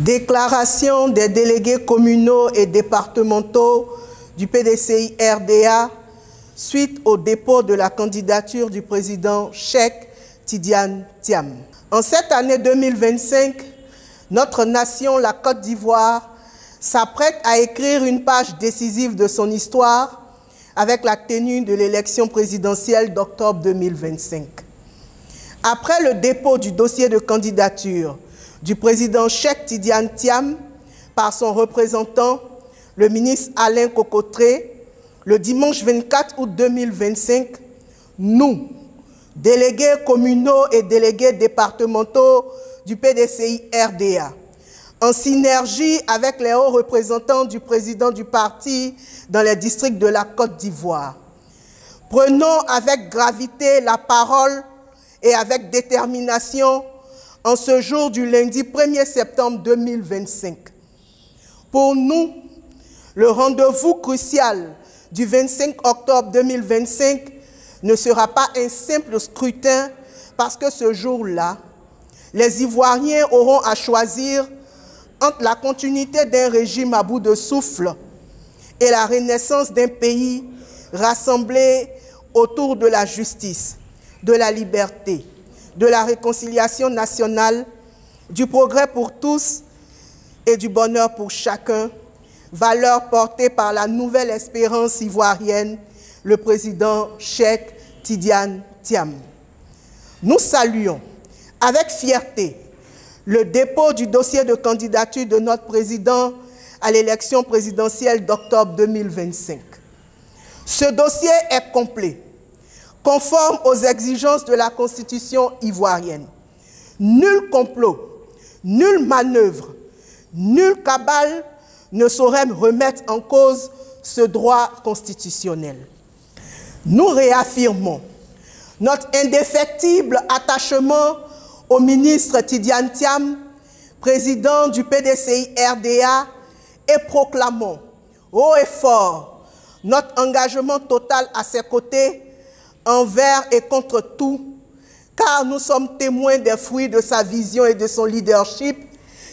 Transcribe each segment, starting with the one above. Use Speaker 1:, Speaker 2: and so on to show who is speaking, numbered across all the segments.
Speaker 1: Déclaration des délégués communaux et départementaux du PDCI RDA suite au dépôt de la candidature du président Cheikh Tidiane Thiam. En cette année 2025, notre nation, la Côte d'Ivoire, s'apprête à écrire une page décisive de son histoire avec la tenue de l'élection présidentielle d'octobre 2025. Après le dépôt du dossier de candidature du président Cheikh Tidiane Thiam par son représentant, le ministre Alain Cocotré, le dimanche 24 août 2025, nous, délégués communaux et délégués départementaux du PDCI RDA, en synergie avec les hauts représentants du président du parti dans les districts de la Côte d'Ivoire, prenons avec gravité la parole et avec détermination en ce jour du lundi 1er septembre 2025. Pour nous, le rendez-vous crucial du 25 octobre 2025 ne sera pas un simple scrutin parce que ce jour-là, les Ivoiriens auront à choisir entre la continuité d'un régime à bout de souffle et la renaissance d'un pays rassemblé autour de la justice, de la liberté, de la réconciliation nationale, du progrès pour tous et du bonheur pour chacun, valeurs portées par la nouvelle espérance ivoirienne, le président Cheikh Tidiane Thiam. Nous saluons avec fierté le dépôt du dossier de candidature de notre président à l'élection présidentielle d'octobre 2025. Ce dossier est complet, conforme aux exigences de la Constitution ivoirienne. Nul complot, nulle manœuvre, nulle cabale ne saurait remettre en cause ce droit constitutionnel. Nous réaffirmons notre indéfectible attachement au ministre Tidiane Thiam, président du PDCI RDA, et proclamons haut et fort notre engagement total à ses côtés envers et contre tout, car nous sommes témoins des fruits de sa vision et de son leadership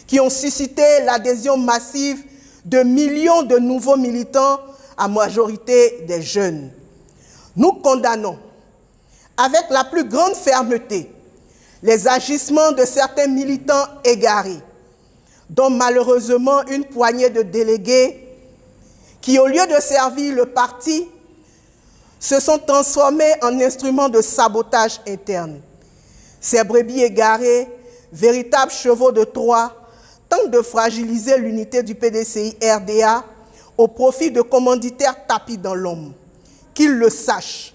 Speaker 1: qui ont suscité l'adhésion massive de millions de nouveaux militants, à majorité des jeunes. Nous condamnons avec la plus grande fermeté les agissements de certains militants égarés, dont malheureusement une poignée de délégués qui, au lieu de servir le parti, se sont transformés en instruments de sabotage interne. Ces brebis égarés, véritables chevaux de Troie, tentent de fragiliser l'unité du PDCI RDA au profit de commanditaires tapis dans l'ombre. Qu'ils le sachent,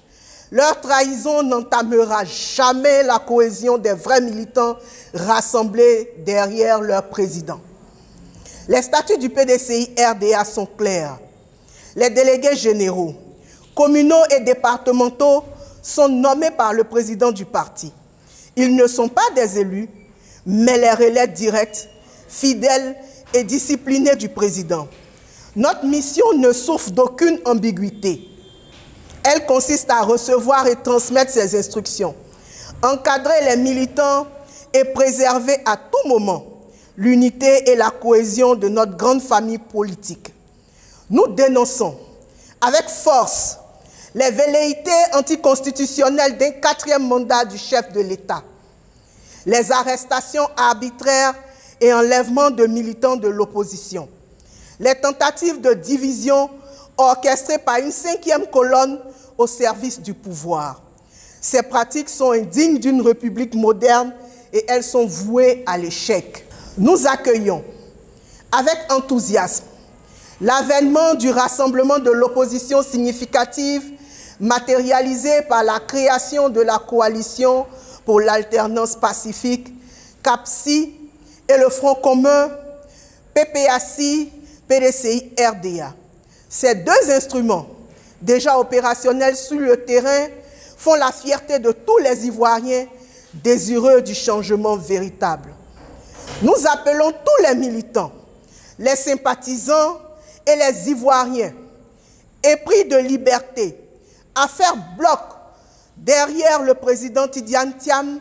Speaker 1: leur trahison n'entamera jamais la cohésion des vrais militants rassemblés derrière leur président. Les statuts du PDCI RDA sont clairs. Les délégués généraux, communaux et départementaux sont nommés par le président du parti. Ils ne sont pas des élus, mais les relais directs, fidèles et disciplinés du président. Notre mission ne souffre d'aucune ambiguïté. Elle consiste à recevoir et transmettre ses instructions, encadrer les militants et préserver à tout moment l'unité et la cohésion de notre grande famille politique. Nous dénonçons avec force les velléités anticonstitutionnelles d'un 4e mandat du chef de l'État, les arrestations arbitraires et enlèvements de militants de l'opposition, les tentatives de division orchestrées par une 5e colonne au service du pouvoir. Ces pratiques sont indignes d'une république moderne et elles sont vouées à l'échec. Nous accueillons avec enthousiasme l'avènement du rassemblement de l'opposition significative matérialisé par la création de la coalition pour l'alternance pacifique, CAPSI, et le Front commun, PPACI, PDCI RDA. Ces deux instruments, déjà opérationnels sur le terrain, font la fierté de tous les Ivoiriens désireux du changement véritable. Nous appelons tous les militants, les sympathisants et les Ivoiriens, épris de liberté, à faire bloc derrière le président Tidiane Thiam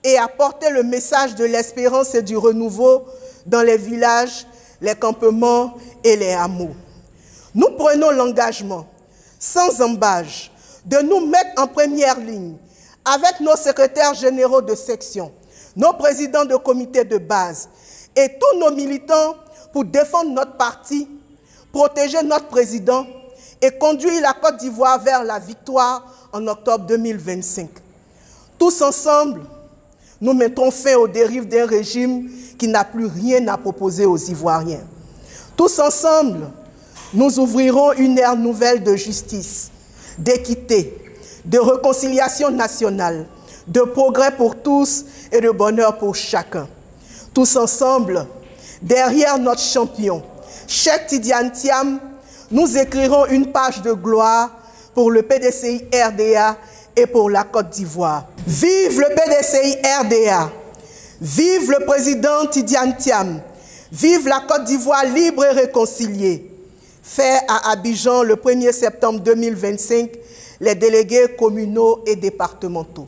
Speaker 1: et à porter le message de l'espérance et du renouveau dans les villages, les campements et les hameaux. Nous prenons l'engagement, sans embâche, de nous mettre en première ligne avec nos secrétaires généraux de section, nos présidents de comités de base et tous nos militants pour défendre notre parti, protéger notre président et conduire la Côte d'Ivoire vers la victoire en octobre 2025. Tous ensemble, nous mettrons fin aux dérives d'un régime qui n'a plus rien à proposer aux Ivoiriens. Tous ensemble, nous ouvrirons une ère nouvelle de justice, d'équité, de réconciliation nationale, de progrès pour tous et de bonheur pour chacun. Tous ensemble, derrière notre champion, Cheikh Tidiane Thiam, nous écrirons une page de gloire pour le PDCI RDA et pour la Côte d'Ivoire. Vive le PDCI RDA! Vive le président Tidiane Thiam! Vive la Côte d'Ivoire libre et réconciliée! Fait à Abidjan le 1er septembre 2025, les délégués communaux et départementaux.